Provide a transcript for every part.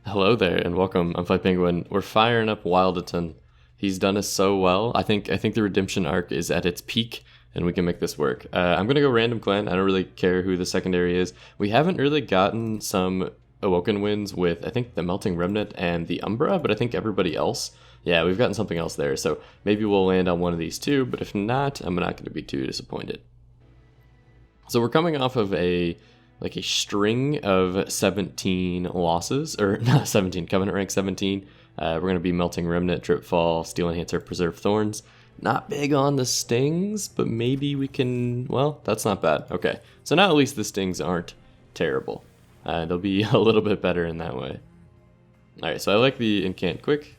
Hello there and welcome. I'm Fight Penguin. We're firing up Wyldenten. He's done us so well. I think the redemption arc is at its peak, and we can make this work. I'm gonna go random clan. I don't really care who the secondary is. We haven't really gotten some Awoken wins with I think the Melting Remnant and the Umbra, but I think everybody else. Yeah, we've gotten something else there. So maybe we'll land on one of these two. But if not, I'm not going to be too disappointed. So we're coming off of a string of 17 losses, or not 17, Covenant rank 17. We're going to be Melting Remnant, Dripfall, Steel Enhancer, Preserve Thorns. Not big on the stings, but maybe we can, well, that's not bad. Okay, so now at least the stings aren't terrible. They'll be a little bit better in that way. Alright, so I like the Incant Quick.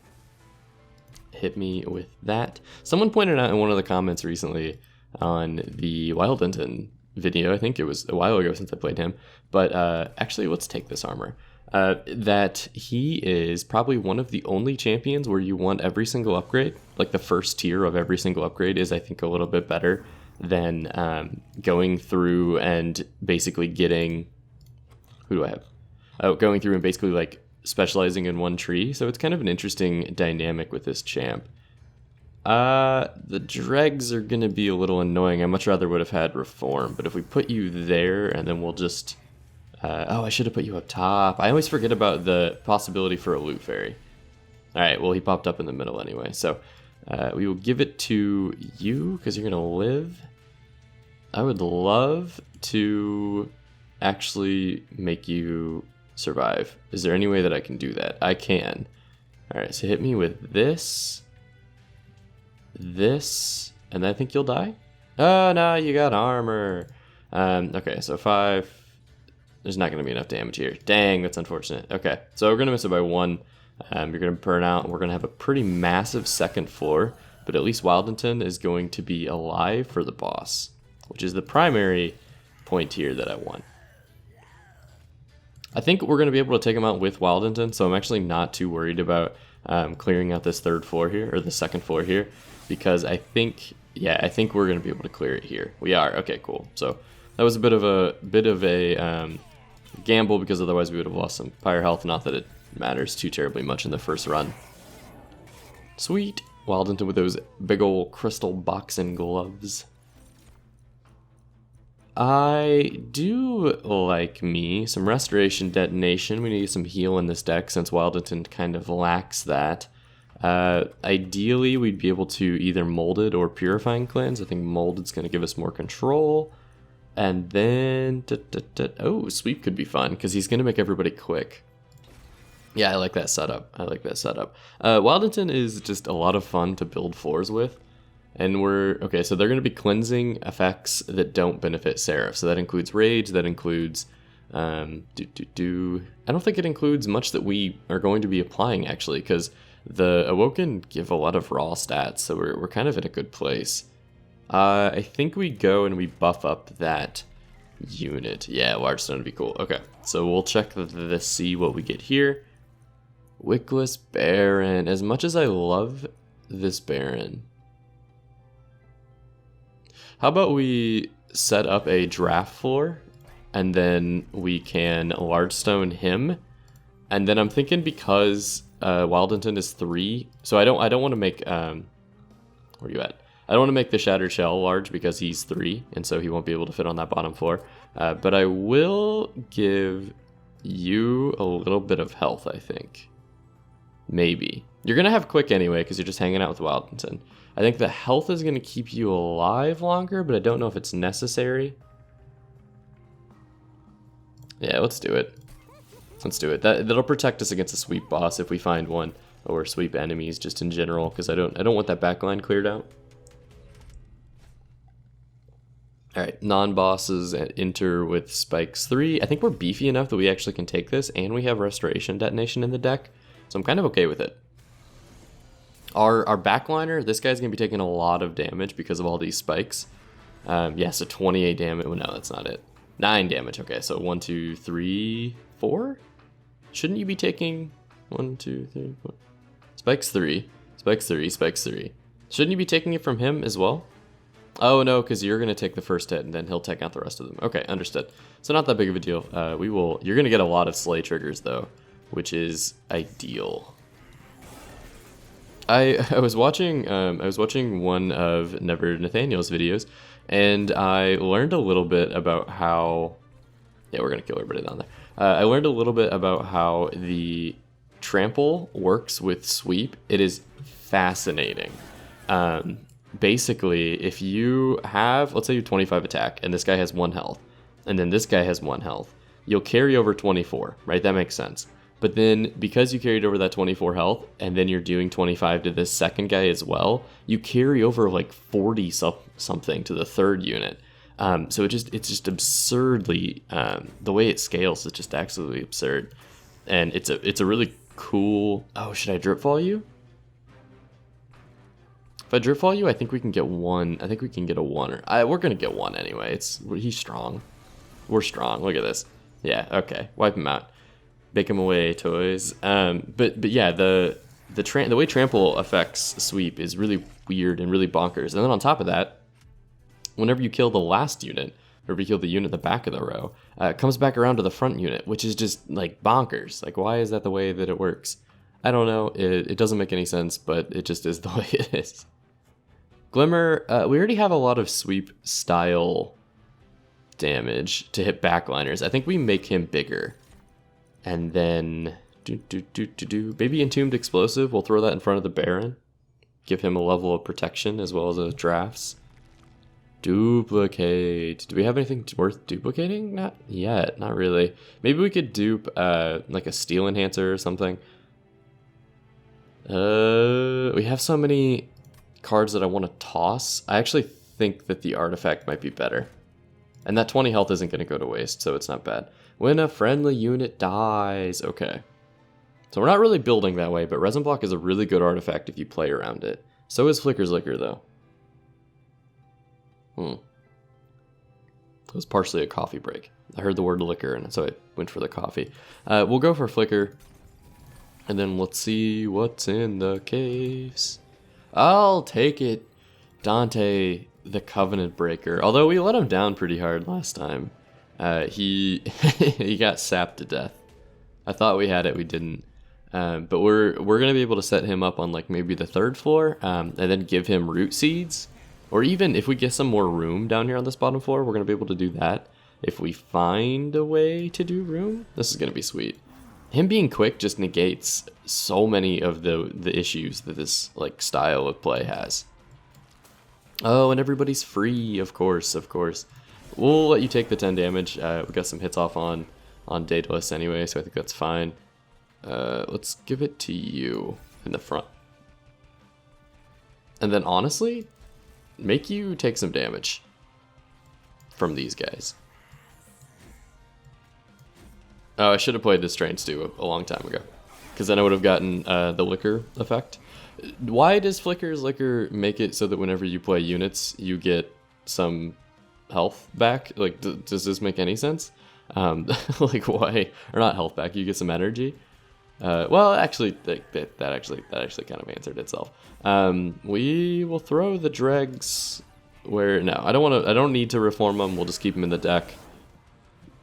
Hit me with that. Someone pointed out in one of the comments recently on the Wyldenten video, I think it was a while ago since I played him, but actually let's take this armor, that he is probably one of the only champions where you want every single upgrade. Like the first tier of every single upgrade is I think a little bit better than going through and basically getting, who do I have? Oh, going through and basically like specializing in one tree. So it's kind of an interesting dynamic with this champ. The dregs are gonna be a little annoying. I much rather would have had reform, but if we put you there and then we'll just oh, I should have put you up top. I always forget about the possibility for a loot fairy. Alright, well he popped up in the middle anyway, so we will give it to you because you're gonna live. I would love to actually make you survive. Is there any way that I can do that? I can. Alright, so hit me with this, and I think you'll die. Oh no, you got armor. Okay, so 5. There's not going to be enough damage here. Dang, that's unfortunate. Okay, so we're going to miss it by 1. You're going to burn out, and we're going to have a pretty massive second floor, but at least Wyldenten is going to be alive for the boss, which is the primary point here that I want. I think we're going to be able to take him out with Wyldenten, so I'm actually not too worried about clearing out this third floor here, or the second floor here, because I think we're going to be able to clear it here. We are. Okay, cool. So that was a bit of a gamble, because otherwise we would have lost some fire health. Not that it matters too terribly much in the first run. Sweet. Wyldenten with those big old crystal boxing gloves. I do like me some restoration detonation. We need some heal in this deck since Wyldenten kind of lacks that. Ideally, we'd be able to either Molded or Purifying Cleanse. I think Molded's going to give us more control. And then, oh, Sweep could be fun because he's going to make everybody quick. Yeah, I like that setup. Wyldenten is just a lot of fun to build floors with. And okay, so they're going to be cleansing effects that don't benefit Seraph. So that includes Rage, that includes, I don't think it includes much that we are going to be applying, actually, because the Awoken give a lot of raw stats, so we're kind of in a good place. I think we go and we buff up that unit. Yeah, large stone would be cool. Okay, so we'll check see what we get here. Wickless Baron. As much as I love this Baron, how about we set up a draft floor and then we can large stone him, and then I'm thinking because Wyldenten is 3, so I don't want to make where are you at? I don't want to make the Shattered Shell large because he's 3, and so he won't be able to fit on that bottom floor. But I will give you a little bit of health, I think. Maybe. You're going to have quick anyway because you're just hanging out with Wyldenten. I think the health is going to keep you alive longer, but I don't know if it's necessary. Yeah, let's do it. Let's do it. That'll protect us against a sweep boss if we find one, or sweep enemies just in general, because I don't want that backline cleared out. Alright, non-bosses enter with spikes 3. I think we're beefy enough that we actually can take this, and we have restoration detonation in the deck, so I'm kind of okay with it. Our backliner, this guy's going to be taking a lot of damage because of all these spikes. Yeah, so 28 damage. Well, no, that's not it. 9 damage. Okay, so 1, 2, 3, 4? Shouldn't you be taking 1, 2, 3, 4? Spikes 3. Spikes 3. Spikes 3. Shouldn't you be taking it from him as well? Oh no, because you're going to take the first hit and then he'll take out the rest of them. Okay, understood. So not that big of a deal. You're going to get a lot of slay triggers though which is ideal. I was watching one of Never Nathaniel's videos, and I learned a little bit about how, yeah, we're gonna kill everybody down there. I learned a little bit about how the trample works with sweep. It is fascinating. Basically, if you have, let's say you have 25 attack, and this guy has 1 health, and then this guy has 1 health, you'll carry over 24, right? That makes sense. But then, because you carried over that 24 health, and then you're doing 25 to this second guy as well, you carry over like 40 something to the third unit. So it's just absurdly, the way it scales is just absolutely absurd. And it's a really cool, oh, should I Dripfall you? If I Dripfall you, I think we can get 1. I think we can get a 1. We're going to get 1 anyway. He's strong. We're strong. Look at this. Yeah, okay. Wipe him out. Bake him away, toys. But yeah, the way trample affects sweep is really weird and really bonkers. And then on top of that, whenever you kill the last unit, or if you kill the unit at the back of the row, it comes back around to the front unit, which is just like bonkers. Like, why is that the way that it works? I don't know. It doesn't make any sense, but it just is the way it is. Glimmer, we already have a lot of sweep style damage to hit backliners. I think we make him bigger. And then, maybe Entombed Explosive, we'll throw that in front of the Baron. Give him a level of protection as well as a drafts. Duplicate. Do we have anything worth duplicating? Not yet, not really. Maybe we could dupe like a steel enhancer or something. We have so many cards that I want to toss. I actually think that the artifact might be better. And that 20 health isn't going to go to waste, so it's not bad. When a friendly unit dies. Okay. So we're not really building that way, but Resin Block is a really good artifact if you play around it. So is Flicker's Liquor, though. It was partially a coffee break. I heard the word liquor, and so I went for the coffee. We'll go for Flicker. And then let's see what's in the caves. I'll take it. Dante, the Covenant Breaker. Although we let him down pretty hard last time. He he got sapped to death. I thought we had it, we didn't. But we're gonna be able to set him up on like maybe the 3rd floor, and then give him root seeds. Or even if we get some more room down here on this bottom floor, we're gonna be able to do that. If we find a way to do room, this is gonna be sweet. Him being quick just negates so many of the issues that this like style of play has. Oh, and everybody's free, of course. We'll let you take the 10 damage. We got some hits off on Daedalus anyway, so I think that's fine. Let's give it to you in the front. And then honestly, make you take some damage from these guys. Oh, I should have played this Train Stew a long time ago, because then I would have gotten the liquor effect. Why does Flicker's Liquor make it so that whenever you play units, you get some health back? Like, does this make any sense? Like, why? Or not health back, you get some energy? Well, actually, that actually kind of answered itself. We will throw the dregs where... No, I don't need to reform them. We'll just keep them in the deck.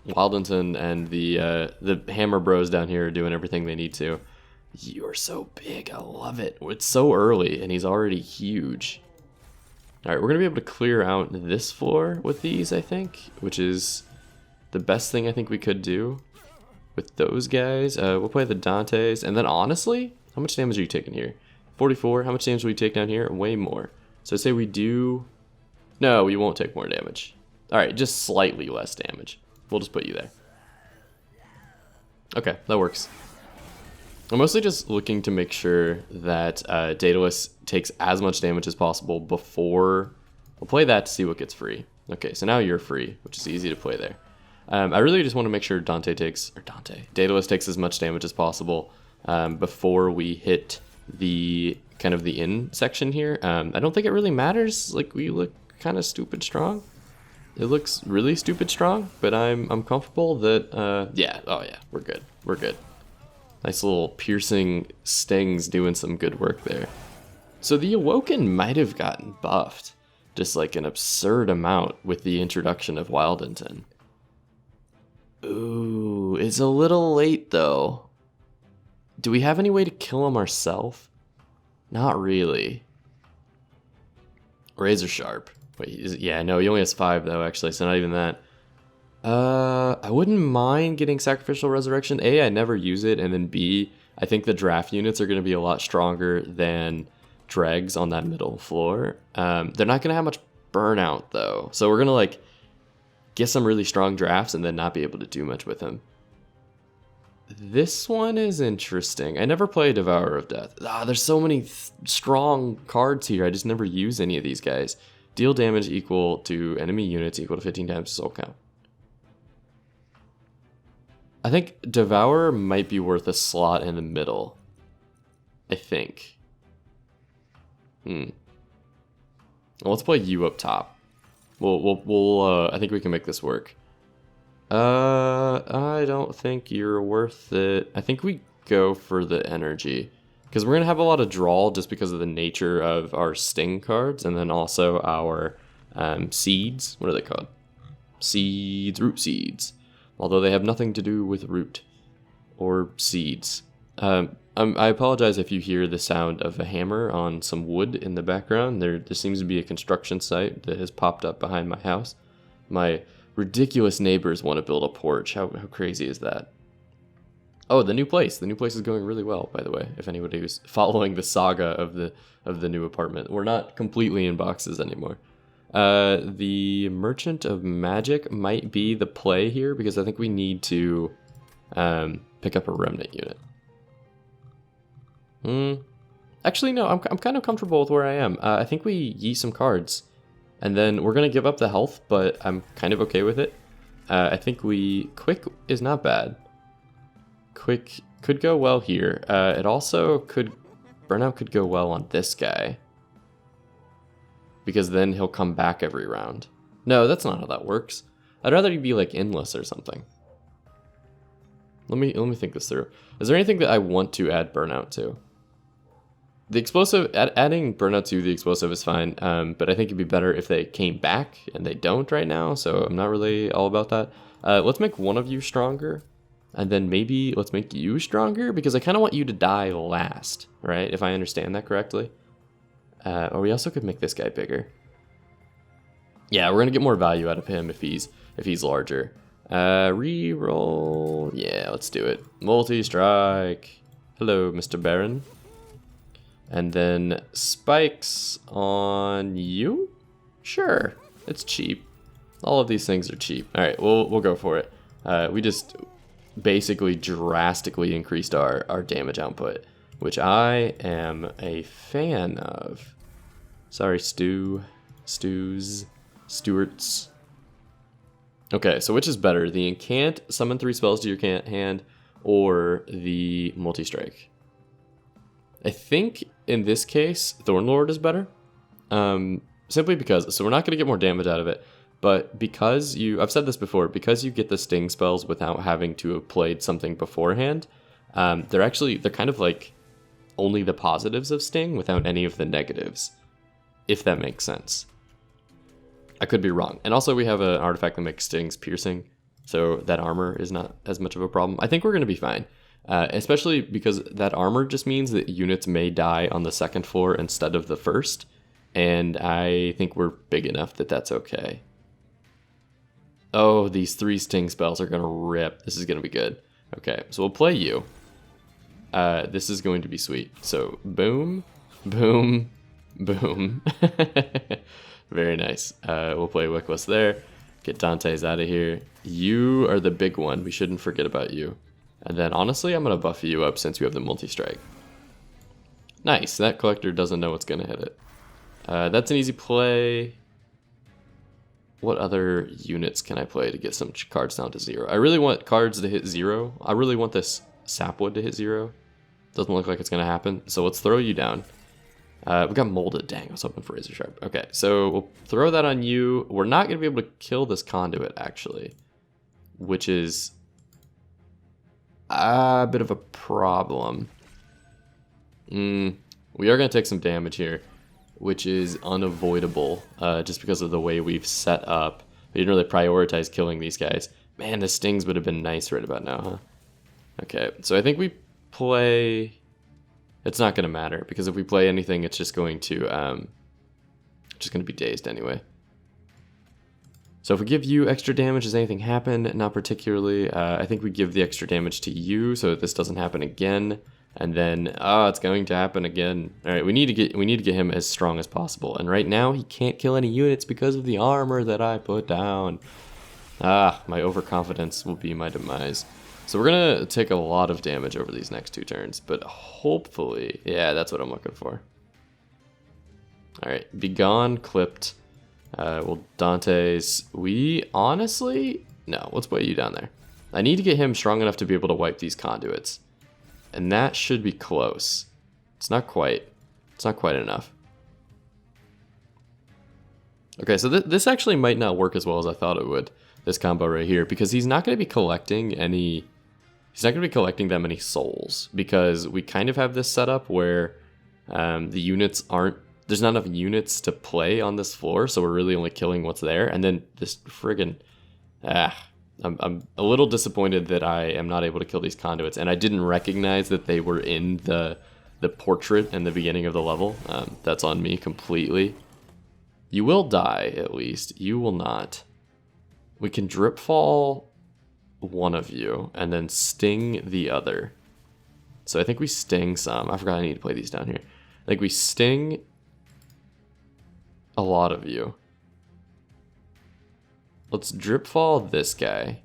Wyldenten and the Hammer Bros down here are doing everything they need to. You're so big, I love it. It's so early, and he's already huge. Alright, we're going to be able to clear out this floor with these, I think, which is the best thing I think we could do with those guys. We'll play the Dantes, and then honestly, how much damage are you taking here? 44, how much damage will we take down here? Way more. So say we do... No, we won't take more damage. Alright, just slightly less damage. We'll just put you there. Okay, that works. I'm mostly just looking to make sure that Daedalus takes as much damage as possible before... We'll play that to see what gets free. Okay, so now you're free, which is easy to play there. I really just want to make sure Daedalus takes as much damage as possible before we hit the kind of the in section here. I don't think it really matters. Like, we look kind of stupid strong. It looks really stupid strong, but I'm comfortable that yeah, oh yeah, we're good. We're good. Nice little piercing stings doing some good work there. So the Awoken might have gotten buffed just like an absurd amount with the introduction of Wyldenten. Ooh, it's a little late though. Do we have any way to kill him ourselves? Not really. Razor Sharp. Wait, yeah, no, he only has 5 though, actually, so not even that. I wouldn't mind getting Sacrificial Resurrection. A, I never use it, and then B, I think the draft units are going to be a lot stronger than dregs on that middle floor. They're not going to have much burnout though, so we're going to like get some really strong drafts and then not be able to do much with him. This one is interesting. I never play Devourer of Death. There's so many strong cards here. I just never use any of these guys. Deal damage equal to enemy units equal to 15 times soul count. I think Devourer might be worth a slot in the middle. I think. Well, let's play you up top. We'll I think we can make this work. I don't think you're worth it. I think we go for the energy. Because we're going to have a lot of draw just because of the nature of our sting cards. And then also our seeds. What are they called? Seeds, root seeds. Although they have nothing to do with root or seeds. I apologize if you hear the sound of a hammer on some wood in the background. There seems to be a construction site that has popped up behind my house. My ridiculous neighbors want to build a porch. How crazy is that? Oh, the new place. The new place is going really well, by the way, if anybody was following the saga of the new apartment. We're not completely in boxes anymore. The Merchant of Magic might be the play here because I think we need to pick up a Remnant unit. Actually, no, I'm kind of comfortable with where I am. I think we yeet some cards. And then we're going to give up the health, but I'm kind of okay with it. I think Quick is not bad. Quick could go well here. It also could... Burnout could go well on this guy. Because then he'll come back every round. No, that's not how that works. I'd rather he be like endless or something. Let me think this through. Is there anything that I want to add Burnout to? The explosive, adding Burnout to the explosive is fine, but I think it'd be better if they came back, and they don't right now, so I'm not really all about that. Let's make one of you stronger, and then maybe let's make you stronger, because I kind of want you to die last, right, if I understand that correctly. Or we also could make this guy bigger. Yeah, we're going to get more value out of him if he's larger. Reroll, yeah, let's do it. Multi-strike. Hello, Mr. Baron. And then spikes on you? Sure, it's cheap. All of these things are cheap. All right, we'll go for it. We just basically drastically increased our damage output, which I am a fan of. Sorry, Stewarts. Okay, so which is better, the Incant, summon 3 spells to your hand, or the Multi-Strike? I think in this case, Thornlord is better. Simply because, so we're not going to get more damage out of it, but because I've said this before, because you get the sting spells without having to have played something beforehand, they're kind of like only the positives of sting without any of the negatives, if that makes sense. I could be wrong. And also we have an artifact that makes stings piercing, so that armor is not as much of a problem. I think we're going to be fine. Especially because that armor just means that units may die on the second floor instead of the first, and I think we're big enough that that's okay. Oh, these 3 sting spells are going to rip. This is going to be good. Okay, so we'll play you. This is going to be sweet. So, boom, boom, boom. Very nice. We'll play Wickless there. Get Dante's out of here. You are the big one. We shouldn't forget about you. And then, honestly, I'm going to buff you up since you have the multi-strike. Nice. That collector doesn't know what's going to hit it. That's an easy play. What other units can I play to get some cards down to 0? I really want cards to hit 0. I really want this sapwood to hit 0. Doesn't look like it's going to happen. So let's throw you down. We got molded. Dang, I was hoping for Razor Sharp. Okay, so we'll throw that on you. We're not going to be able to kill this conduit, actually, which is a bit of a problem. We are going to take some damage here, which is unavoidable just because of the way we've set up. We didn't really prioritize killing these guys. Man, the stings would have been nice right about now, huh? Okay, so I think we play... It's not going to matter, because if we play anything, it's just going to be dazed anyway. So if we give you extra damage, does anything happen? Not particularly. I think we give the extra damage to you so that this doesn't happen again. And then, it's going to happen again. All right, we need to get him as strong as possible. And right now, he can't kill any units because of the armor that I put down. My overconfidence will be my demise. So we're going to take a lot of damage over these next 2 turns. But hopefully, yeah, that's what I'm looking for. All right, Begone, clipped. Well, Dante's, we honestly, no, let's put you down there. I need to get him strong enough to be able to wipe these conduits. And that should be close. It's not quite enough. Okay, so this actually might not work as well as I thought it would, this combo right here, because he's not going to be collecting that many souls, because we kind of have this setup where the units aren't, there's not enough units to play on this floor, so we're really only killing what's there. And then this friggin', I'm a little disappointed that I am not able to kill these conduits, and I didn't recognize that they were in the portrait in the beginning of the level. That's on me completely. You will die, at least. You will not. We can Dripfall one of you, and then Sting the other. So I think we Sting some. I forgot I need to play these down here. I think we Sting a lot of you. Let's Dripfall this guy.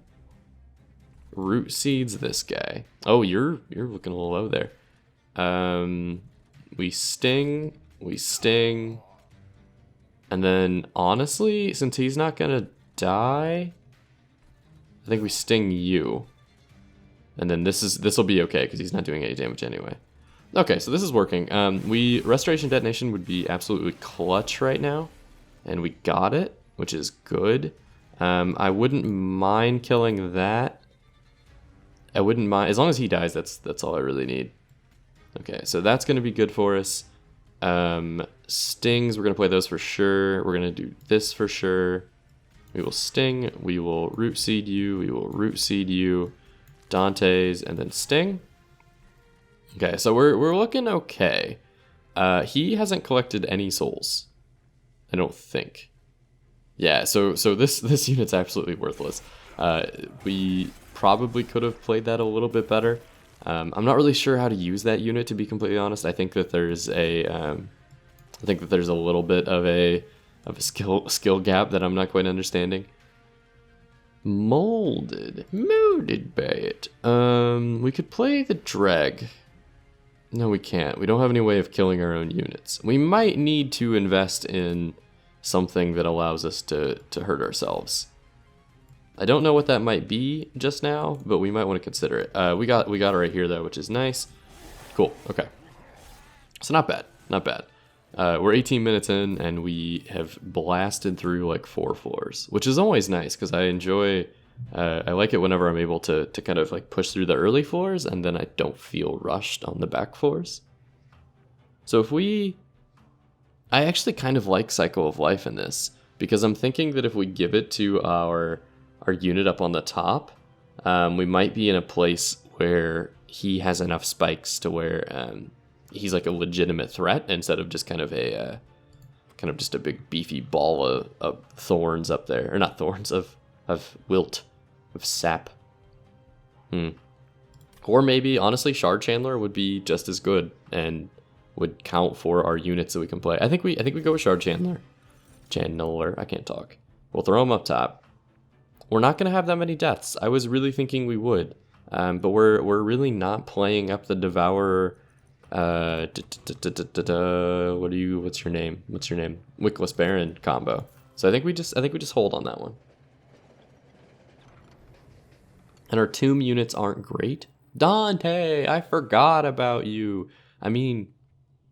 Root Seeds this guy. Oh, you're looking a little low there. We Sting. And then, honestly, since he's not gonna die, I think we Sting you. And then this will be okay, because he's not doing any damage anyway. Okay, so this is working. Restoration Detonation would be absolutely clutch right now. And we got it, which is good. I wouldn't mind killing that. I wouldn't mind, as long as he dies, that's all I really need. Okay, so that's going to be good for us. Stings, we're going to play those for sure. We're going to do this for sure. We will Sting, we will Root Seed you, we will Root Seed you, Dante's, and then Sting. Okay, so we're looking okay. He hasn't collected any souls, I don't think. Yeah, so this unit's absolutely worthless. We probably could have played that a little bit better. I'm not really sure how to use that unit, to be completely honest. I think that there's a little bit of a skill gap that I'm not quite understanding. Molded by it. We could play the Dreg. No, we can't. We don't have any way of killing our own units. We might need to invest in something that allows us to hurt ourselves. I don't know what that might be just now, but we might want to consider it. We got it right here though, which is nice. Cool. Okay. So not bad. We're 18 minutes in, and we have blasted through like 4 floors, which is always nice because I enjoy. I like it whenever I'm able to kind of like push through the early floors, and then I don't feel rushed on the back floors. So I actually kind of like Cycle of Life in this, because I'm thinking that if we give it to our unit up on the top, we might be in a place where he has enough spikes to where he's like a legitimate threat instead of just kind of just a big beefy ball of thorns up there, or not thorns, of wilt, of sap. Or maybe honestly Shard Chandler would be just as good and would count for our units that we can play. I think we go with Shard Chandler. I can't talk. We'll throw him up top. We're not going to have that many deaths. I was really thinking we would, but we're really not playing up the Devourer. What's your name? Wickless Baron combo. So I think we just hold on that one. And our tomb units aren't great. Dante, I forgot about you. I mean,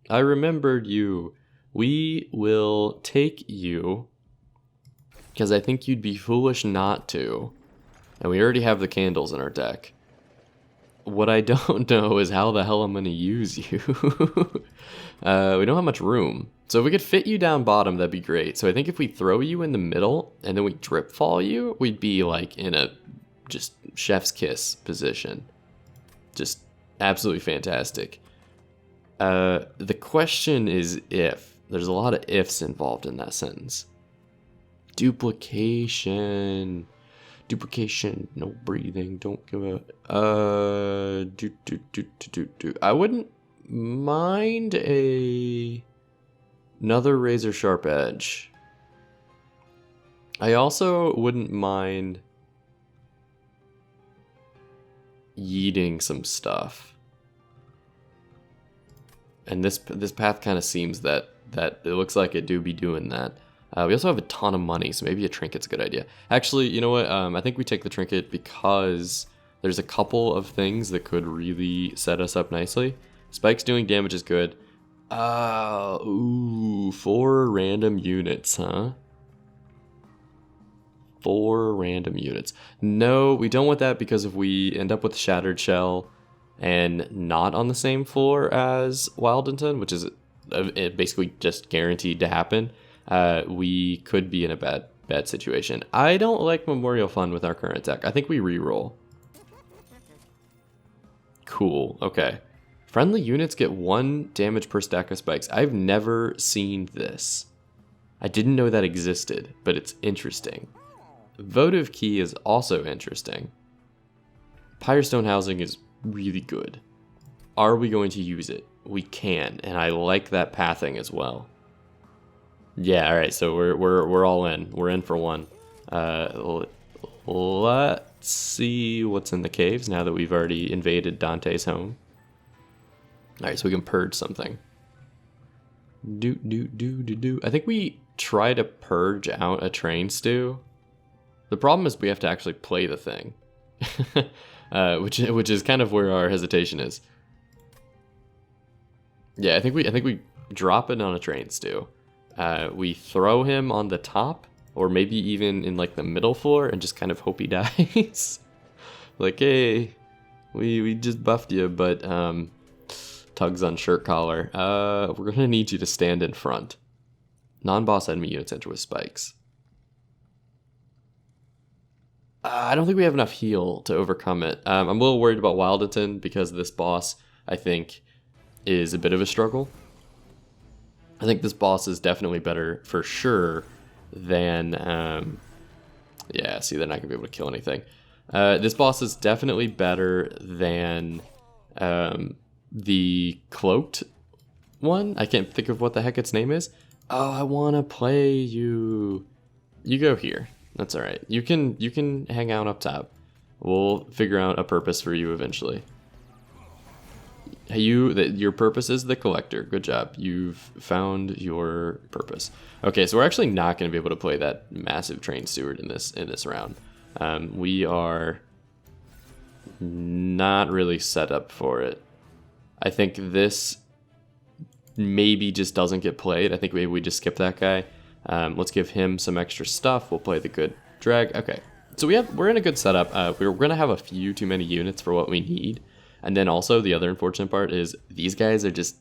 I remembered you. We will take you, because I think you'd be foolish not to. And we already have the candles in our deck. What I don't know is how the hell I'm going to use you. We don't have much room. So if we could fit you down bottom, that'd be great. So I think if we throw you in the middle and then we Dripfall you, we'd be like in a just chef's kiss position. Just Absolutely fantastic. The question is if. There's a lot of ifs involved in that sentence. Duplication. Duplication. No breathing. Don't give a... I wouldn't mind another razor sharp edge. I also wouldn't mind yeeting some stuff. And this path kind of seems that it looks like it do be doing that. We also have a ton of money, so maybe a trinket's a good idea. Actually, you know what? I think we take the trinket because there's a couple of things that could really set us up nicely. Spikes doing damage is good. Ooh, 4 random units, huh? 4 random units. No, we don't want that because if we end up with Shattered Shell and not on the same floor as Wyldenten, which is basically just guaranteed to happen, we could be in a bad situation. I don't like Memorial Fund with our current deck. I think we reroll. Cool, okay. Friendly units get 1 damage per stack of spikes. I've never seen this. I didn't know that existed, but it's interesting. Votive Key is also interesting. Pyrestone Housing is really good. Are we going to use it? We can, and I like that pathing as well. Yeah, all right. So we're all in. We're in for one. Let's see what's in the caves now that we've already invaded Dante's home. All right, so we can purge something. I think we try to purge out a train stew. The problem is we have to actually play the thing, which is kind of where our hesitation is. Yeah, I think we drop it on a train stew. We throw him on the top, or maybe even in like the middle floor, and just kind of hope he dies. Like, hey, we just buffed you, but tugs on shirt collar. We're gonna need you to stand in front. Non-boss enemy units enter with spikes. I don't think we have enough heal to overcome it. I'm a little worried about Wyldenten because this boss, I think, is a bit of a struggle. I think this boss is definitely better for sure than... yeah, see, they're not going to be able to kill anything. This boss is definitely better than the cloaked one. I can't think of what the heck its name is. Oh, I want to play you. You go here. That's all right. You can hang out up top. We'll figure out a purpose for you eventually. Your purpose is the collector. Good job. You've found your purpose. Okay, so we're actually not going to be able to play that massive train steward in this round. We are not really set up for it. I think this maybe just doesn't get played. I think maybe we just skip that guy. Let's give him some extra stuff. We'll play the good drag. Okay, so we're in a good setup. We're gonna have a few too many units for what we need, and then also the other unfortunate part is these guys are just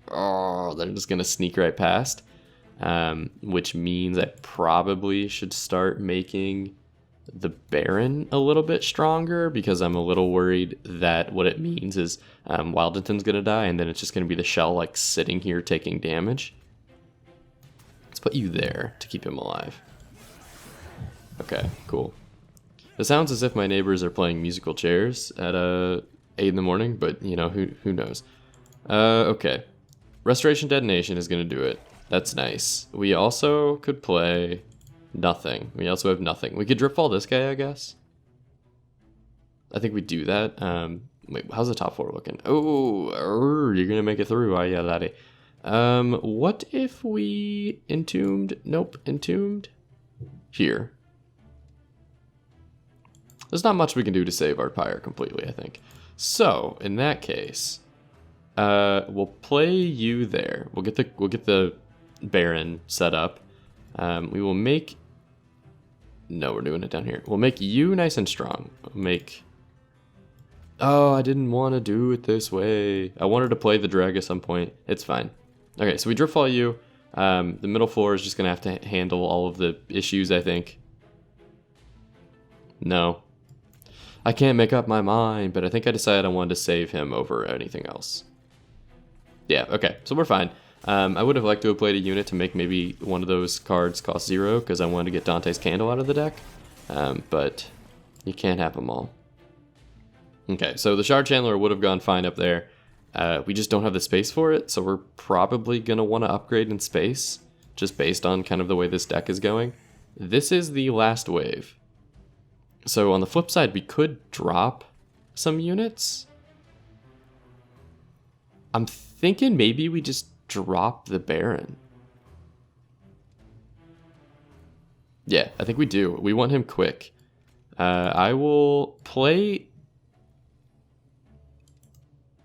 they're just gonna sneak right past, which means I probably should start making the Baron a little bit stronger because I'm a little worried that what it means is Wyldenten's gonna die, and then it's just gonna be the shell like sitting here taking damage. Let's put you there to keep him alive. Okay, cool. It sounds as if my neighbors are playing musical chairs at 8 in the morning, but you know, who knows. Okay. Restoration Detonation is going to do it. That's nice. We also could play nothing. We also have nothing. We could Dripfall this guy, I guess. I think we do that. Wait, how's the top 4 looking? Oh, you're going to make it through. Ah, yeah, laddie. What if we entombed? Nope, entombed here. There's not much we can do to save our pyre completely, I think. So in that case, we'll play you there. We'll get the Baron set up. We will make. No, we're doing it down here. We'll make you nice and strong. We'll make. Oh, I didn't want to do it this way. I wanted to play the drag at some point. It's fine. Okay, so we Dripfall you. The middle floor is just going to have to handle all of the issues, I think. No. I can't make up my mind, but I think I decided I wanted to save him over anything else. Yeah, okay, so we're fine. I would have liked to have played a unit to make maybe one of those cards cost 0 because I wanted to get Dante's Candle out of the deck, but you can't have them all. Okay, so the Shard Chandler would have gone fine up there. We just don't have the space for it, so we're probably going to want to upgrade in space, just based on kind of the way this deck is going. This is the last wave. So on the flip side, we could drop some units. I'm thinking maybe we just drop the Baron. Yeah, I think we do. We want him quick. I will play...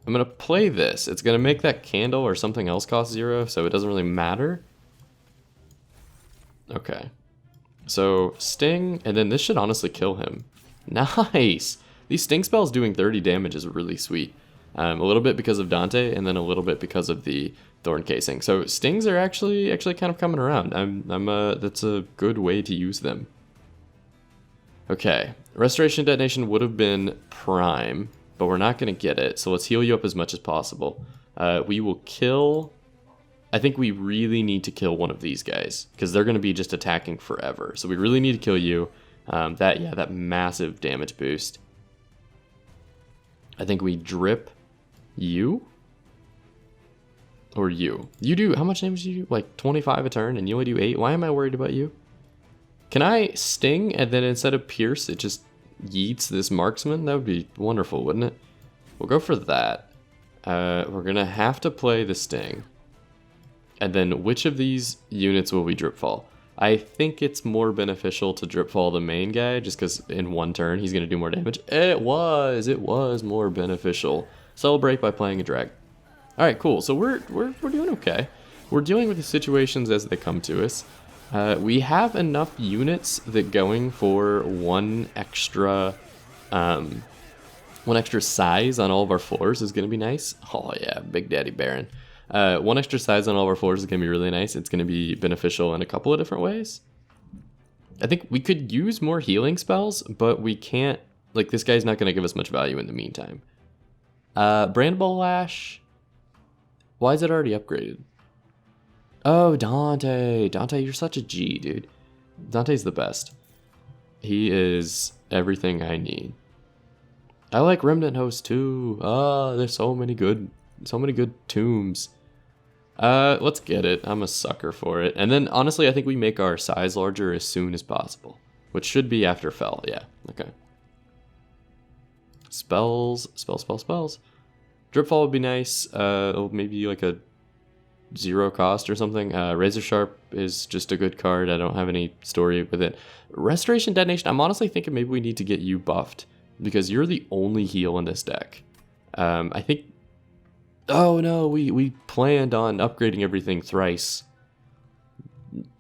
I'm going to play this. It's going to make that candle or something else cost 0, so it doesn't really matter. Okay. So, Sting, and then this should honestly kill him. Nice! These Sting spells doing 30 damage is really sweet. A little bit because of Dante, and then a little bit because of the Thorn Casing. So, Stings are actually kind of coming around. That's a good way to use them. Okay. Restoration Detonation would have been prime, but we're not going to get it, so let's heal you up as much as possible. We will kill... I think we really need to kill one of these guys, because they're going to be just attacking forever. So we really need to kill you. That massive damage boost. I think we drip you. Or you. You do, how much damage do you do? Like 25 a turn, and you only do 8? Why am I worried about you? Can I Sting, and then instead of Pierce, it just yeets this marksman? That would be wonderful, wouldn't it? We'll go for that. We're going to have to play the Sting. And then which of these units will we Dripfall? I think it's more beneficial to Dripfall the main guy, just because in one turn he's going to do more damage. It was more beneficial. Celebrate by playing a drag. Alright, cool. So we're doing okay. We're dealing with the situations as they come to us. We have enough units that going for one extra size on all of our floors is going to be nice. Oh yeah, Big Daddy Baron. One extra size on all of our floors is going to be really nice. It's going to be beneficial in a couple of different ways. I think we could use more healing spells, but we can't... Like, this guy's not going to give us much value in the meantime. Brandable Lash... Why is it already upgraded? Oh, Dante. Dante, you're such a G, dude. Dante's the best. He is everything I need. I like Remnant Host too. There's so many good tombs. Let's get it. I'm a sucker for it. And then, honestly, I think we make our size larger as soon as possible. Which should be after Fell. Yeah, okay. Spells. Dripfall would be nice. Maybe like a 0 cost or something. Razor Sharp is just a good card. I don't have any story with it. Restoration Detonation, I'm honestly thinking maybe we need to get you buffed, because you're the only heal in this deck. I think... Oh no, we planned on upgrading everything thrice.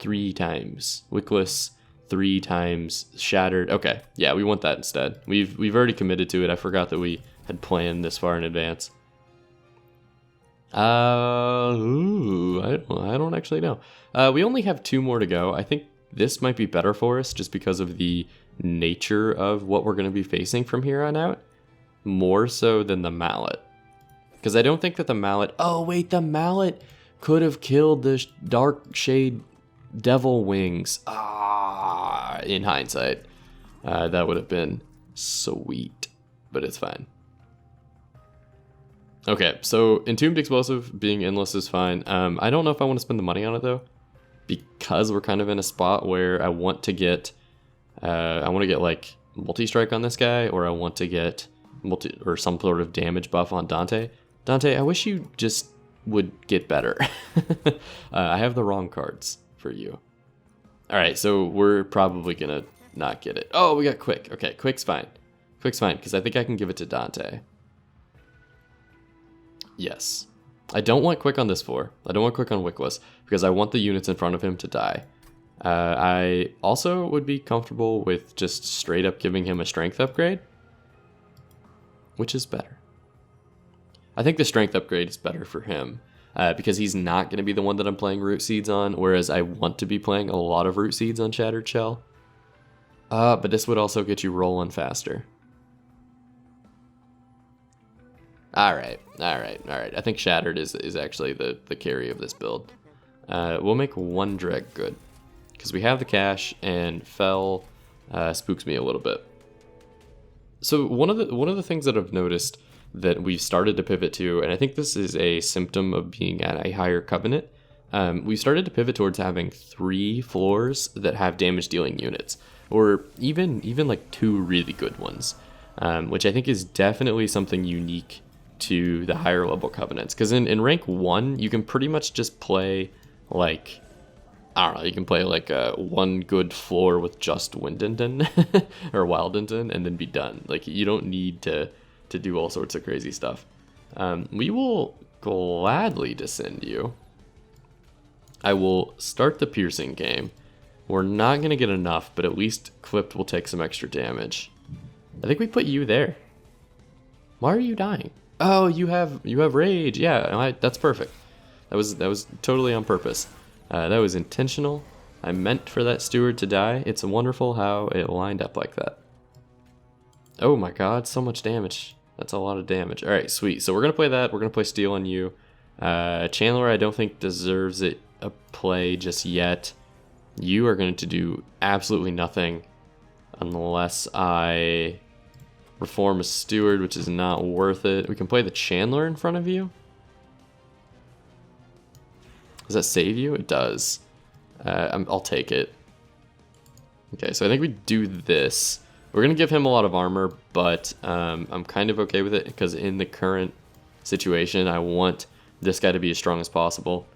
3 times. Wickless, 3 times. Shattered. Okay, yeah, we want that instead. We've already committed to it. I forgot that we had planned this far in advance. I don't actually know. We only have 2 more to go. I think this might be better for us just because of the nature of what we're going to be facing from here on out. More so than the Mallet. Because I don't think that the Mallet... Oh, wait, the Mallet could have killed the Dark Shade Devil Wings. In hindsight. That would have been sweet. But it's fine. Okay, so Entombed Explosive being endless is fine. I don't know if I want to spend the money on it, though. Because we're kind of in a spot where I want to get... like, multi-strike on this guy. Or I want to get... or some sort of damage buff on Dante. Dante, I wish you just would get better. I have the wrong cards for you. Alright, so we're probably gonna not get it. Oh, we got Quick. Okay, Quick's fine. Quick's fine, because I think I can give it to Dante. Yes. I don't want Quick on this floor. I don't want Quick on Wickless, because I want the units in front of him to die. I also would be comfortable with just straight up giving him a strength upgrade. Which is better. I think the strength upgrade is better for him. Because he's not going to be the one that I'm playing Root Seeds on. Whereas I want to be playing a lot of Root Seeds on Shattered Shell. But this would also get you rolling faster. Alright. I think Shattered is actually the carry of this build. We'll make one Dreg good. Because we have the cash, and Fell spooks me a little bit. So one of the things that I've noticed that we've started to pivot to, and I think this is a symptom of being at a higher covenant, we've started to pivot towards having 3 floors that have damage dealing units, or even like 2 really good ones, which I think is definitely something unique to the higher level covenants. Because in rank 1, you can pretty much just play like, I don't know, you can play like one good floor with just Wyldenten or Wyldenten and then be done. Like, you don't need to do all sorts of crazy stuff. We will gladly descend you. I will start the piercing game. We're not going to get enough, but at least Clipped will take some extra damage. I think we put you there. Why are you dying? Oh, you have rage. Yeah, that's perfect. That was totally on purpose. That was intentional. I meant for that steward to die. It's wonderful how it lined up like that. Oh my god, so much damage. That's a lot of damage. All right, sweet. So we're going to play that. We're going to play Steel on you. Chandler, I don't think deserves a play just yet. You are going to do absolutely nothing unless I reform a steward, which is not worth it. We can play the Chandler in front of you. Does that save you? It does. I'll take it. Okay, so I think we do this. We're going to give him a lot of armor, but I'm kind of okay with it because in the current situation, I want this guy to be as strong as possible.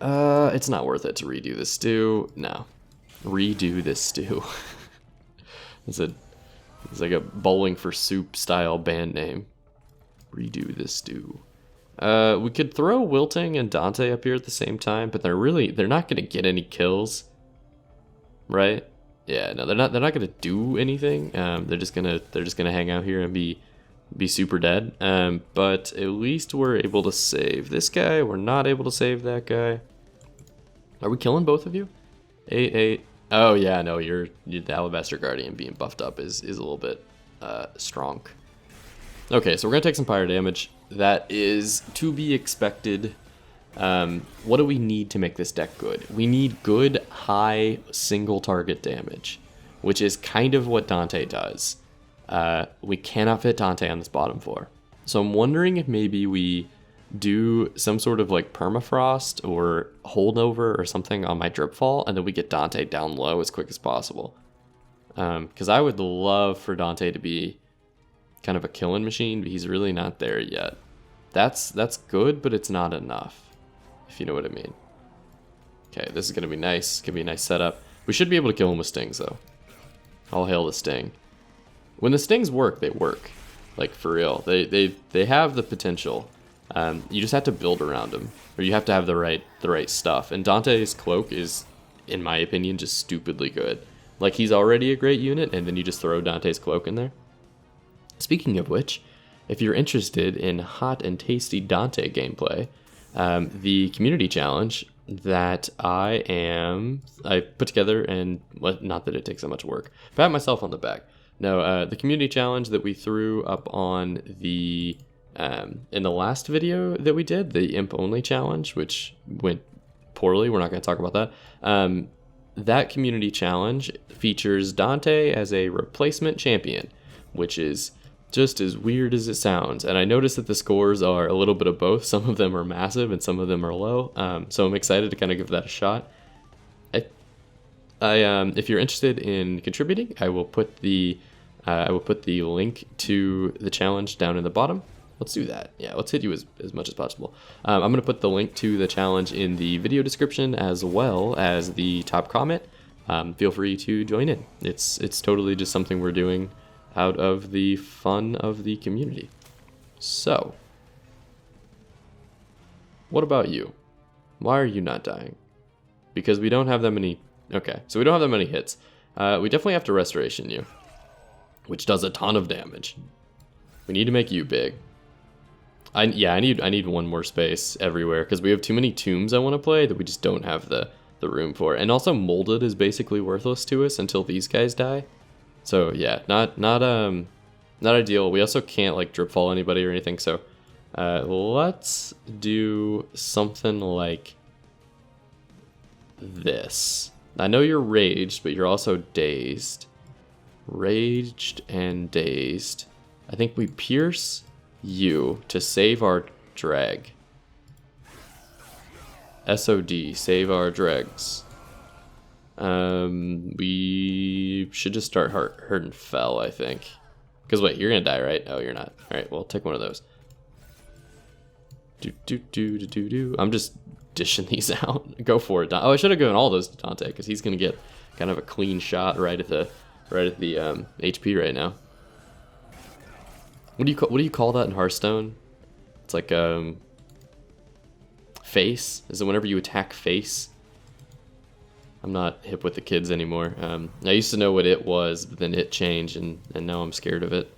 It's not worth it to redo this stew. No. Redo this stew. It's like a Bowling for Soup style band name. Redo this stew. We could throw Wilting and Dante up here at the same time, but they're not going to get any kills, right? Yeah, no, they're not going to do anything. They're just gonna hang out here and be super dead. But at least we're able to save this guy. We're not able to save that guy. Are we killing both of you? 8. Oh yeah, no, you're the Alabaster Guardian being buffed up is a little bit strong. Okay, so we're gonna take some fire damage. That is to be expected. What do we need to make this deck good? We need good, high, single target damage, which is kind of what Dante does. We cannot fit Dante on this bottom floor. So I'm wondering if maybe we do some sort of like permafrost or holdover or something on my Dripfall, and then we get Dante down low as quick as possible. Because I would love for Dante to be kind of a killing machine, but he's really not there yet. That's good, but it's not enough, if you know what I mean. Okay, this is going to be nice. It's going to be a nice setup. We should be able to kill him with stings, though. All hail the sting. When the stings work, they work. Like, for real. They have the potential. You just have to build around them, or you have to have the right stuff. And Dante's cloak is, in my opinion, just stupidly good. Like, he's already a great unit, and then you just throw Dante's cloak in there. Speaking of which, if you're interested in hot and tasty Dante gameplay, the community challenge that I put together, and not that it takes that much work, pat myself on the back. No, the community challenge that we threw up on the in the last video that we did, the imp only challenge, which went poorly. We're not going to talk about that. That community challenge features Dante as a replacement champion, which is just as weird as it sounds. And I noticed that the scores are a little bit of both. Some of them are massive and some of them are low. So I'm excited to kind of give that a shot. If you're interested in contributing, I will put the link to the challenge down in the bottom. Let's do that. Yeah, let's hit you as much as possible. I'm going to put the link to the challenge in the video description as well as the top comment. Feel free to join in. It's totally just something we're doing out of the fun of the community. So, what about you? Why are you not dying? Because we don't have that many... Okay, so we don't have that many hits. We definitely have to restoration you, which does a ton of damage. We need to make you big. I need one more space everywhere because we have too many tombs I want to play that we just don't have the room for. And also Molded is basically worthless to us until these guys die. So yeah, not Not ideal. We also can't like dripfall anybody or anything, so let's do something like this. I know you're raged, but you're also dazed. Raged and dazed. I think we pierce you to save our drag. SOD, save our dregs. We should just start hurting fell, I think. Because wait, you're gonna die, right? Oh, you're not. All right, well, take one of those. I'm just dishing these out. Go for it. Oh, I should have given all those to Dante because he's gonna get kind of a clean shot right at the HP right now. What do you call that in Hearthstone? It's like face. Is it whenever you attack face? I'm not hip with the kids anymore. I used to know what it was, but then it changed, and now I'm scared of it.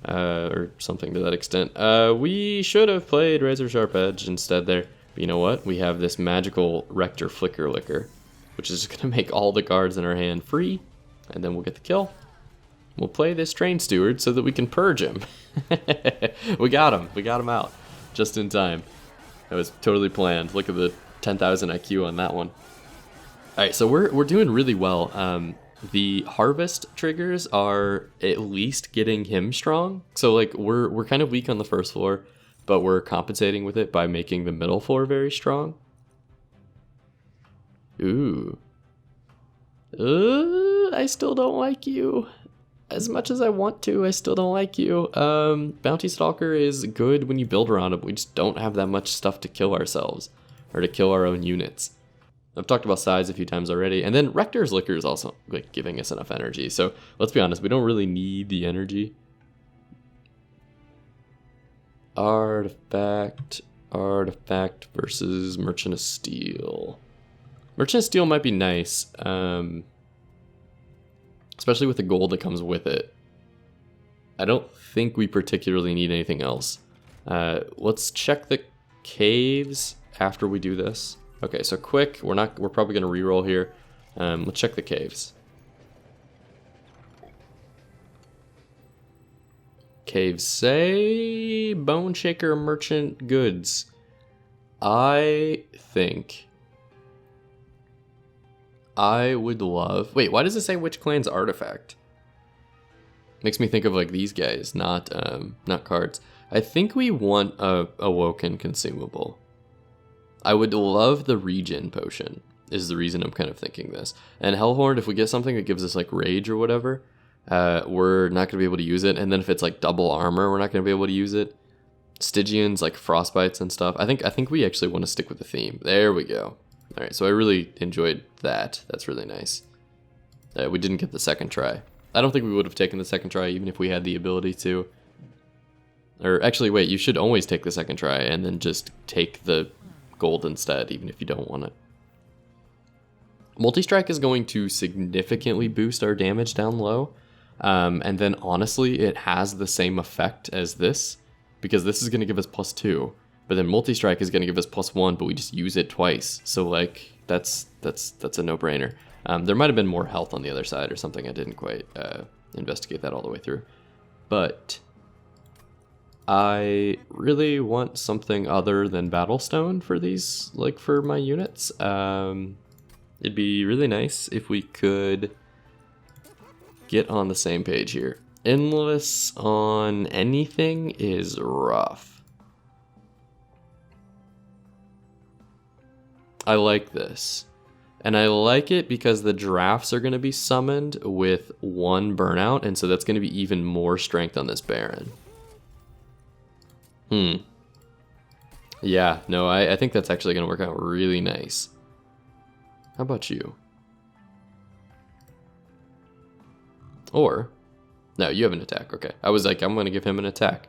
Or something to that extent. We should have played Razor Sharp Edge instead there. But you know what? We have this magical Rector Flicker Licker, which is going to make all the cards in our hand free, and then we'll get the kill. We'll play this Train Steward so that we can purge him. We got him. We got him out just in time. That was totally planned. Look at the 10,000 IQ on that one. All right, so we're doing really well. The harvest triggers are at least getting him strong. So like we're kind of weak on the first floor, but we're compensating with it by making the middle floor very strong. Ooh. I still don't like you. As much as I want to, I still don't like you. Bounty Stalker is good when you build around him. We just don't have that much stuff to kill ourselves or to kill our own units. I've talked about size a few times already. And then Rector's Licker is also like giving us enough energy. So let's be honest, we don't really need the energy. Artifact versus Merchant of Steel. Merchant of Steel might be nice. Especially with the gold that comes with it. I don't think we particularly need anything else. Let's check the caves after we do this. Okay, so quick, we're probably gonna reroll here. Let's check the caves. Caves say Bone Shaker Merchant Goods. I think I would love... Wait, why does it say which clan's artifact? Makes me think of like these guys, not cards. I think we want a Awoken consumable. I would love the regen potion, is the reason I'm kind of thinking this. And Hellhorn, if we get something that gives us like rage or whatever, we're not going to be able to use it. And then if it's like double armor, we're not going to be able to use it. Stygians, like frostbites and stuff. I think we actually want to stick with the theme. There we go. All right, so I really enjoyed that. That's really nice. We didn't get the second try. I don't think we would have taken the second try even if we had the ability to. Or actually, wait, you should always take the second try and then just take the gold instead, even if you don't want it. Multi-strike is going to significantly boost our damage down low. And then honestly, it has the same effect as this, because this is going to give us +2. But then multi-strike is going to give us +1, but we just use it twice. So like that's a no-brainer. There might have been more health on the other side or something. I didn't quite investigate that all the way through. But I really want something other than Battlestone for these, like for my units. It'd be really nice if we could get on the same page here. Endless on anything is rough. I like this. And I like it because the drafts are going to be summoned with 1 burnout, and so that's going to be even more strength on this Baron. Yeah, no, I think that's actually going to work out really nice. How about you? Or, no, you have an attack. Okay, I was like, I'm going to give him an attack.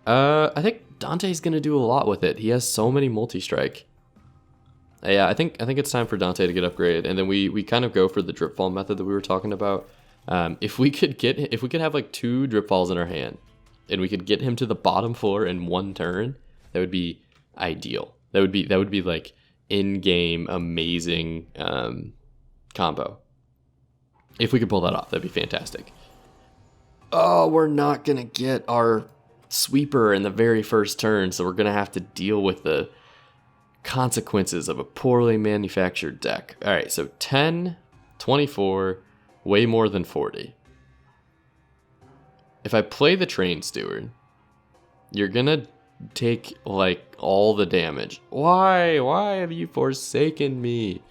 I think Dante's going to do a lot with it. He has so many multi-strike. Yeah, I think it's time for Dante to get upgraded, and then we kind of go for the Dripfall method that we were talking about. If we could have like 2 Dripfalls in our hand, and we could get him to the bottom floor in 1 turn, that would be ideal. That would be like in-game amazing combo. If we could pull that off, that'd be fantastic. Oh, we're not going to get our sweeper in the very first turn, so we're going to have to deal with the consequences of a poorly manufactured deck. All right, so 10, 24, way more than 40. If I play the Train Steward, you're going to take, like, all the damage. Why? Why have you forsaken me?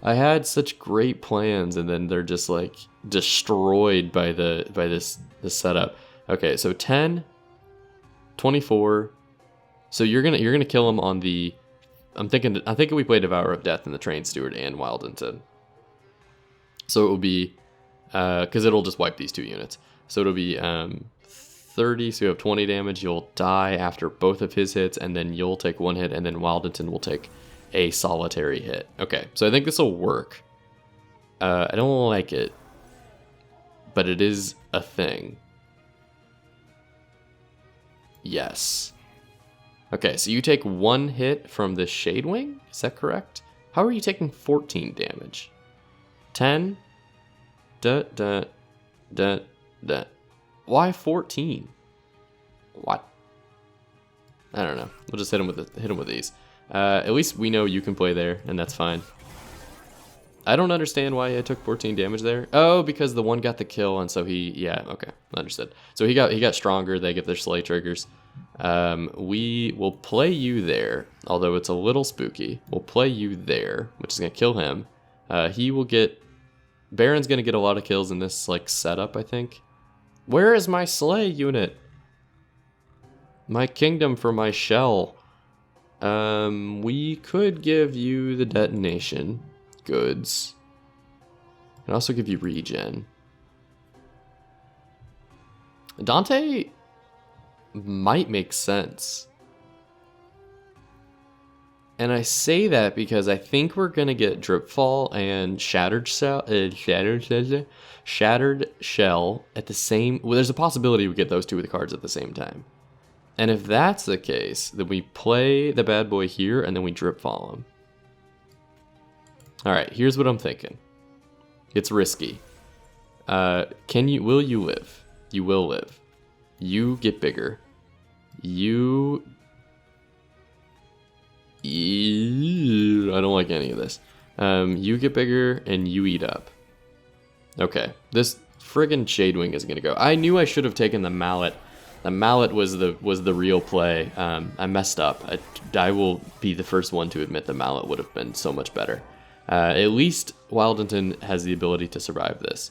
I had such great plans, and then they're just, like, destroyed by this setup. Okay, so 10, 24. So you're gonna kill him on the. I'm thinking we play Devourer of Death in the Train Steward and Wyldenten. So it will be, because it'll just wipe these 2 units. So it'll be 30. So you have 20 damage. You'll die after both of his hits, and then you'll take 1 hit, and then Wyldenten will take a solitary hit. Okay, so I think this will work. I don't like it, but it is a thing. Yes. Okay, so you take 1 hit from the Shadewing? Is that correct? How are you taking 14 damage? 10? Duh. Why 14? What? I don't know. We'll just hit him with these. At least we know you can play there, and that's fine. I don't understand why I took 14 damage there. Oh, because the one got the kill, and so yeah, okay, understood. So he got stronger. They get their slay triggers. We will play you there, although it's a little spooky. We'll play you there, which is gonna kill him. He will get. Baron's gonna get a lot of kills in this like setup, I think. Where is my slay unit? My kingdom for my shell. We could give you the detonation goods. And also give you regen. Dante might make sense. And I say that because I think we're gonna get Dripfall and Shattered Shell at the same. Well, there's a possibility we get those 2 of the cards at the same time. And if that's the case, then we play the bad boy here and then we Dripfall him. All right, here's what I'm thinking. It's risky. Will you live? You will live. You get bigger. I don't like any of this. You get bigger and you eat up. Okay, this friggin' Shadewing is gonna go. I knew I should have taken the Mallet. The Mallet was the real play. I messed up. I will be the first one to admit the Mallet would have been so much better. At least Wyldenten has the ability to survive this.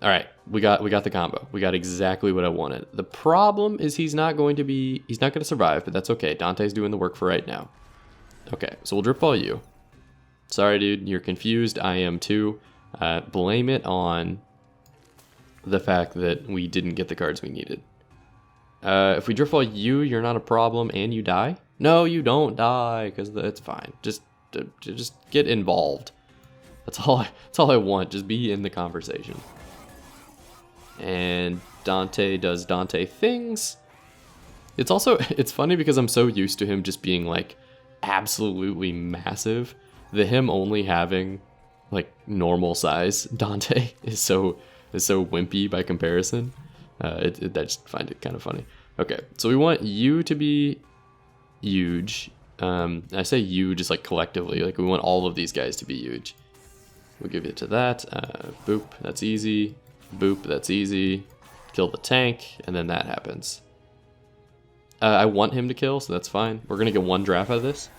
All right, we got the combo. We got exactly what I wanted. The problem is he's not going to survive, but that's okay. Dante's doing the work for right now. Okay, so we'll Dripfall you. Sorry, dude, you're confused. I am too. Blame it on the fact that we didn't get the cards we needed. If we Dripfall you, you're not a problem, and you die. No, you don't die, because it's fine. Just get involved. That's all I want. Just be in the conversation. And Dante does Dante things. It's funny because I'm so used to him just being like absolutely massive that him only having like normal size Dante is so wimpy by comparison. I just find it kind of funny. Okay, so we want you to be huge. I say you just like collectively, like we want all of these guys to be huge. We'll give it to that. Boop, that's easy. Boop, that's easy. Kill the tank, and then that happens. I want him to kill, so that's fine. We're gonna get 1 draft out of this.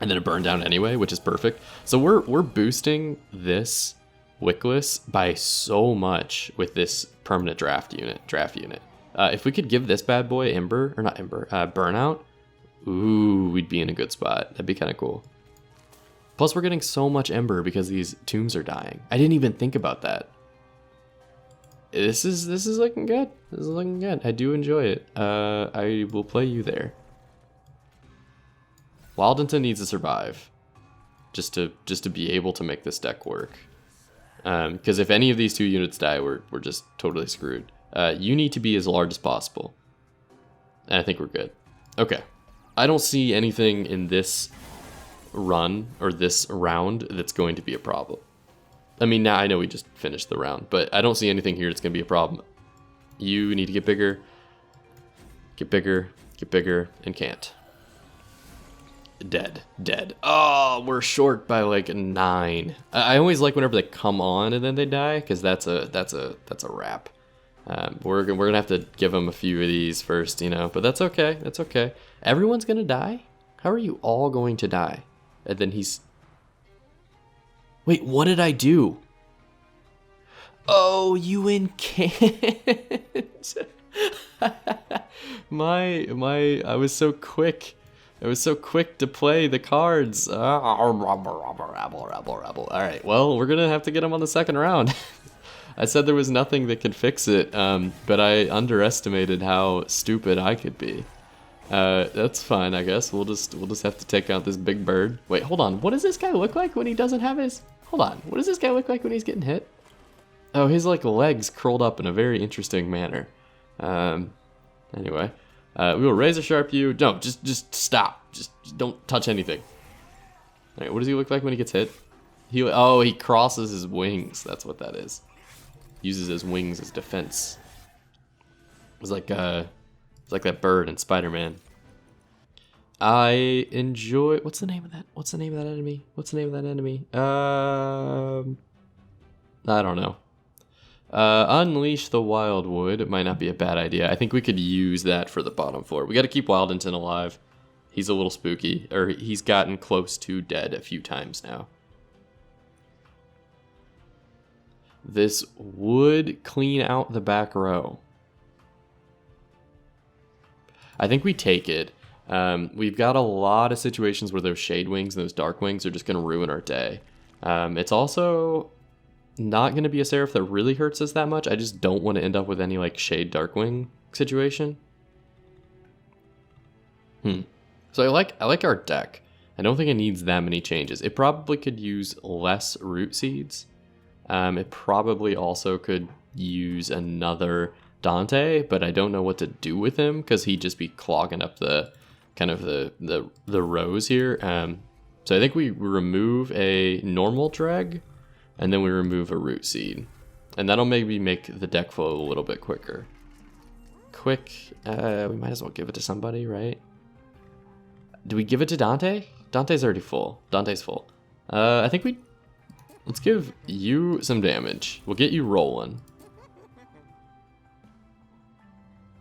And then it burned down anyway, which is perfect. So we're boosting this Wickless by so much with this permanent draft unit. If we could give this bad boy Burnout, ooh, we'd be in a good spot. That'd be kind of cool. Plus, we're getting so much Ember because these tombs are dying. I didn't even think about that. This is looking good. This is looking good. I do enjoy it. I will play you there. Wyldenten needs to survive, just to be able to make this deck work. Because if any of these 2 units die, we're just totally screwed. You need to be as large as possible, and I think we're good. Okay, I don't see anything in this run or this round that's going to be a problem. I mean, now I know we just finished the round, but I don't see anything here that's going to be a problem. You need to get bigger. Get bigger. Get bigger. And can't. Dead. Dead. Oh, we're short by like 9. I always like whenever they come on and then they die, because that's a wrap. We're gonna have to give them a few of these first, you know, but that's okay. That's okay. Everyone's gonna die? How are you all going to die? And then he's... Wait, what did I do? Oh, you can't. I was so quick. I was so quick to play the cards. All right, well, we're gonna have to get him on the second round. I said there was nothing that could fix it, but I underestimated how stupid I could be. That's fine, I guess. We'll just have to take out this big bird. Wait, hold on. What does this guy look like when he doesn't have his... Hold on. What does this guy look like when he's getting hit? Oh, his like legs curled up in a very interesting manner. Anyway, we will razor sharp you. No, just stop. Just don't touch anything. All right, what does he look like when he gets hit? He crosses his wings. That's what that is. Uses his wings as defense. It's like that bird in Spider-Man. I enjoy... What's the name of that? What's the name of that enemy? What's the name of that enemy? I don't know. Unleash the Wildwood. It might not be a bad idea. I think we could use that for the bottom floor. We got to keep Wyldenten alive. He's a little spooky. Or he's gotten close to dead a few times now. This would clean out the back row. I think we take it. We've got a lot of situations where those shade wings and those dark wings are just going to ruin our day. It's also not going to be a Seraph that really hurts us that much. I just don't want to end up with any like shade dark wing situation. So I like our deck. I don't think it needs that many changes. It probably could use less root seeds. It probably also could use another Dante, but I don't know what to do with him because he'd just be clogging up the kind of the rows here. So I think we remove a normal drag, and then we remove a root seed, and that'll maybe make the deck flow a little bit quicker. We might as well give it to somebody, right? Do we give it to Dante? Dante's already full. Dante's full. I think let's give you some damage. We'll get you rolling.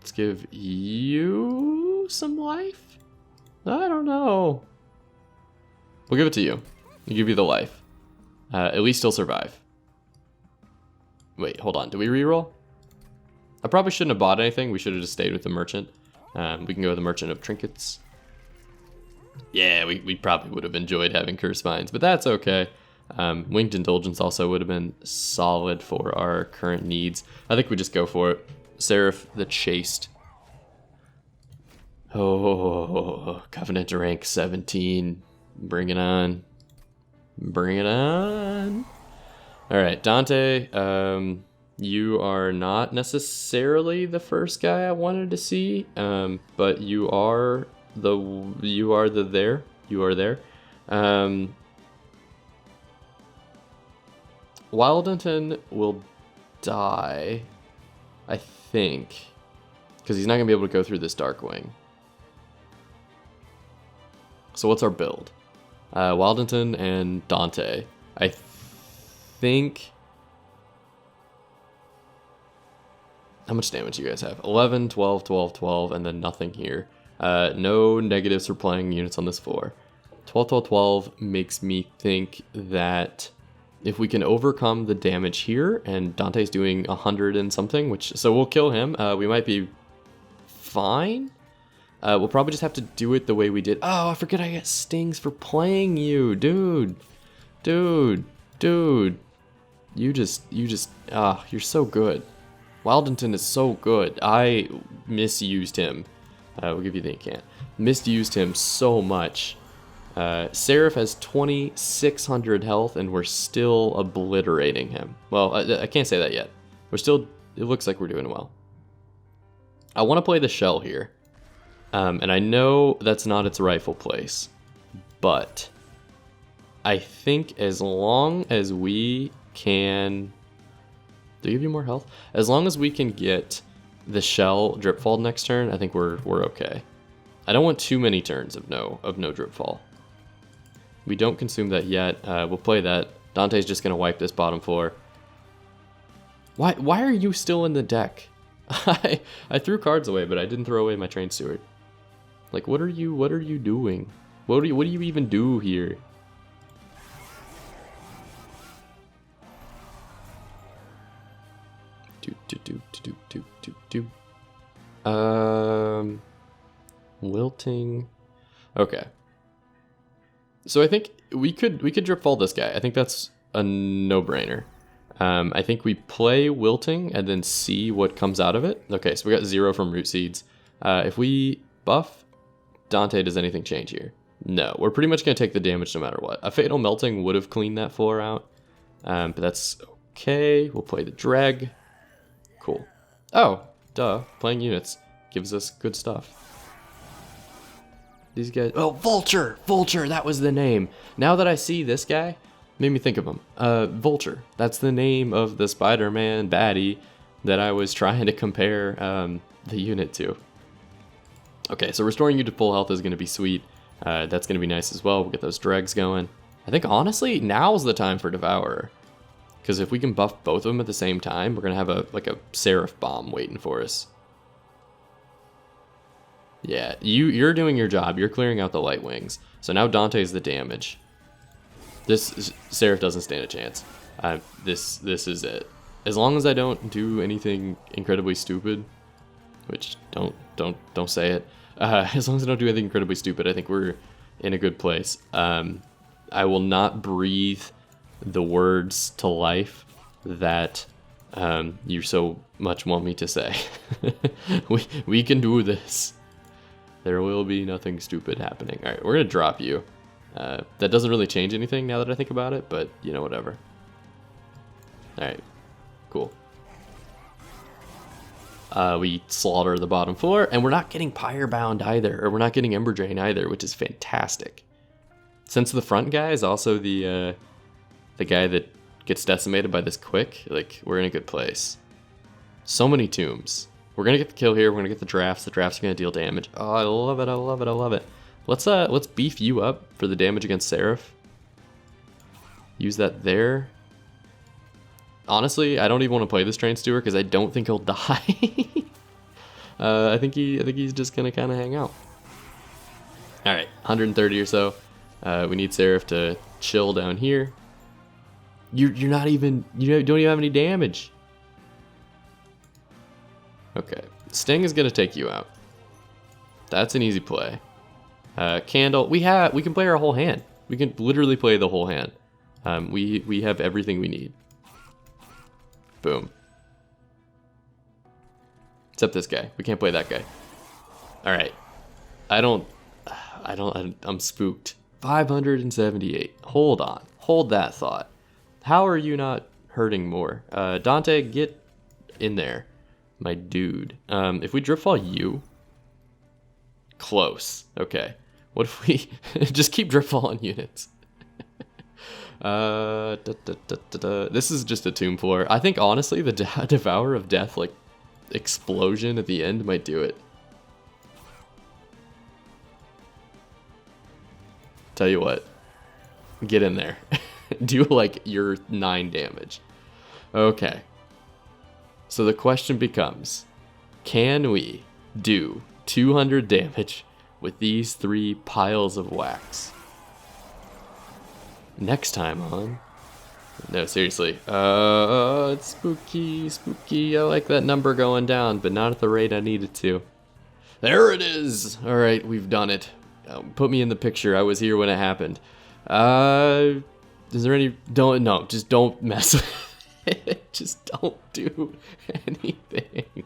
Let's give you some life? I don't know. We'll give it to you. We'll give you the life. At least he'll survive. Wait, hold on. Do we reroll? I probably shouldn't have bought anything. We should have just stayed with the merchant. We can go with the merchant of trinkets. Yeah, we probably would have enjoyed having Curse Mines, but that's okay. Winged Indulgence also would have been solid for our current needs. I think we just go for it. Seraph the Chaste. Oh, Covenant rank 17. Bring it on. Bring it on. All right, Dante, you are not necessarily the first guy I wanted to see, but you are there. Wyldenten will die, I think, because he's not going to be able to go through this Darkwing. So what's our build? Wyldenten and Dante. I think... How much damage do you guys have? 11, 12, 12, 12, and then nothing here. No negatives for playing units on this floor. 12, 12, 12 makes me think that if we can overcome the damage here, and Dante's doing 100 and something, so we'll kill him. We might be fine. We'll probably just have to do it the way we did. Oh, I forget I get stings for playing you, dude. You just, you're so good. Wyldenten is so good. I misused him. We'll give you the incant. Misused him so much. Seraph has 2,600 health, and we're still obliterating him. Well, I can't say that yet. It looks like we're doing well. I want to play the shell here. And I know that's not its rightful place. But I think as long as we can... Do I give you more health? As long as we can get the shell Dripfall next turn, I think we're okay. I don't want too many turns of no Dripfall. We don't consume that yet. We'll play that. Dante's just gonna wipe this bottom floor. Why are you still in the deck? I threw cards away, but I didn't throw away my Train Steward. Like, what are you doing? What do you even do here? Wilting. Okay. So I think we could Dripfall this guy. I think that's a no-brainer. I think we play Wilting and then see what comes out of it. Okay, so we got 0 from Root Seeds. If we buff Dante, does anything change here? No, we're pretty much going to take the damage no matter what. A Fatal Melting would have cleaned that floor out, but that's okay. We'll play the Dreg. Cool. Oh, duh. Playing units gives us good stuff. These guys... Oh, Vulture! Vulture, that was the name. Now that I see this guy, made me think of him. Vulture. That's the name of the Spider-Man baddie that I was trying to compare the unit to. Okay, so restoring you to full health is going to be sweet. That's going to be nice as well. We'll get those dregs going. I think, honestly, now's the time for Devourer. Because if we can buff both of them at the same time, we're going to have a Seraph Bomb waiting for us. Yeah, you're doing your job. You're clearing out the Light Wings. So now Dante's the damage. This Seraph doesn't stand a chance. This is it. As long as I don't do anything incredibly stupid, which don't say it. As long as I don't do anything incredibly stupid, I think we're in a good place. I will not breathe the words to life that you so much want me to say. we can do this. There will be nothing stupid happening. All right, we're gonna drop you. That doesn't really change anything now that I think about it, but you know, whatever. All right, cool. We slaughter the bottom floor, and we're not getting Pyrebound either, or we're not getting Ember Drain either, which is fantastic. Since the front guy is also the guy that gets decimated by this quick, like, we're in a good place. So many tombs. We're gonna get the kill here. We're gonna get the drafts. The drafts are gonna deal damage. Oh, I love it. I love it. I love it. Let's beef you up for the damage against Seraph. Use that there. Honestly, I don't even want to play this Train Steward because I don't think he'll die. I think he's just gonna kind of hang out. All right, 130 or so. We need Seraph to chill down here. You're not even, you don't even have any damage. Okay, Sting is gonna take you out. That's an easy play. Candle, we can play our whole hand. We can literally play the whole hand. We have everything we need. Boom. Except this guy. We can't play that guy. All right. I'm spooked. 578. Hold on. Hold that thought. How are you not hurting more? Dante, get in there. My dude. If we Dripfall you... Close. Okay. What if we just keep Dripfalling units? This is just a tomb floor. I think, honestly, the Devour of Death, like, explosion at the end might do it. Tell you what. Get in there. Do, like, your 9 damage. Okay. So the question becomes, can we do 200 damage with these 3 piles of wax? Next time on... No, seriously. It's spooky. I like that number going down, but not at the rate I need it to. There it is! Alright, we've done it. Put me in the picture. I was here when it happened. Is there any... just don't mess with it. Just don't do anything.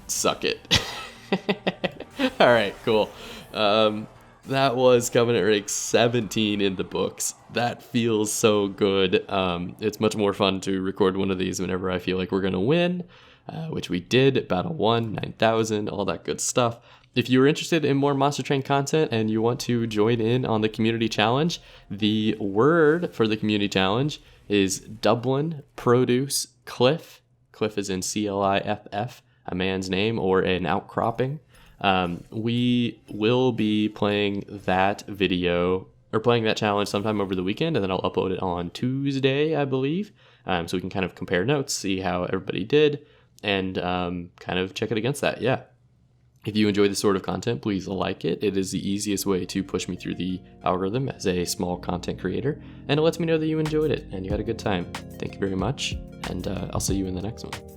Suck it. Alright, cool. That was Covenant Rake 17 in the books. That feels so good. It's much more fun to record one of these whenever I feel like we're going to win, which we did. Battle 1, 9,000, all that good stuff. if you're interested in more Monster Train content and you want to join in on the community challenge, the word for the community challenge is Dublin Produce Cliff. Cliff is in Cliff, a man's name or an outcropping. We will be playing that video or playing that challenge sometime over the weekend, and then I'll upload it on Tuesday, I believe. So we can kind of compare notes, see how everybody did, and kind of check it against that. Yeah. If you enjoy this sort of content, please like it. It is the easiest way to push me through the algorithm as a small content creator, and it lets me know that you enjoyed it and you had a good time. Thank you very much, and I'll see you in the next one.